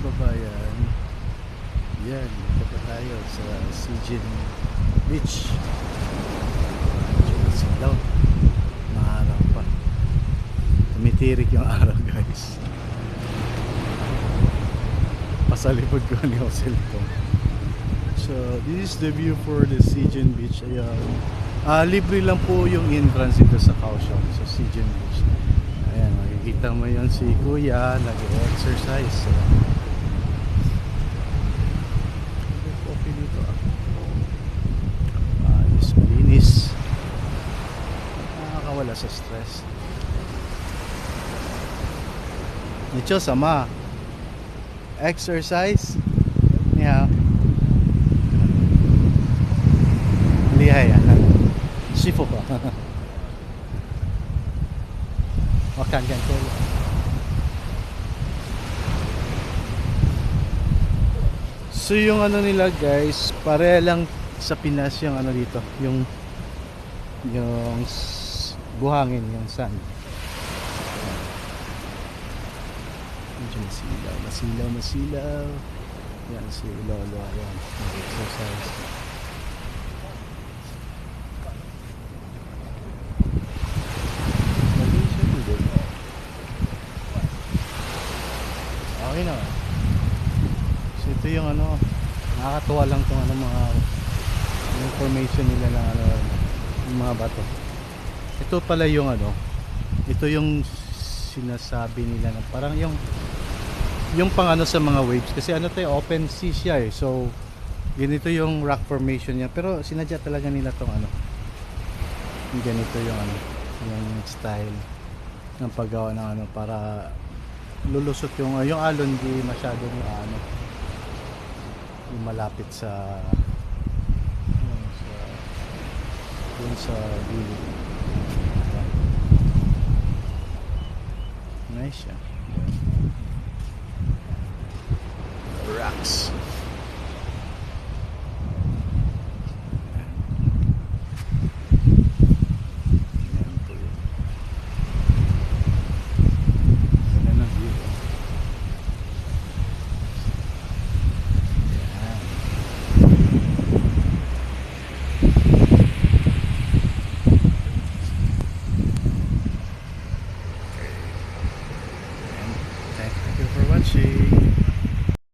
kababayan, yan, punta tayo sa Sijen Beach. Silaw, maaraw pa, tumitirik yung araw guys. Pasalipod ko ni cellphone. So this is the view for the Sijen Beach. Ayan, libre lang po yung entrance dito sa Kaohsiung, sa Sijen Beach. Ayan, makikita mo yun si kuya nag-exercise. Okay dito ayos, malinis, nakakawala sa stress. Nicho sama exercise niya lihay sifo pa. Wakan ganito. So yung ano nila guys, pare lang sa Pinas yung ano dito, yung buhangin, yung sun. Medyo masilaw. Yan si Lolo, yan, nag-exercise. Okay na. So ito yung ano, nakakatuwa lang itong ano, mga information nila na ano, yung mga bato. Ito pala yung ano, ito yung sinasabi nila na parang yung pang ano sa mga waves, kasi ano to, open sea siya eh. So ganito yung rock formation niya, pero sinadya talaga nila tong ano, ganito yung ano, yung style ng paggawa ng ano, para lulusot yung alon, di masyadong ano, yung malapit sa dun sa gilid. Nice siya. Rocks.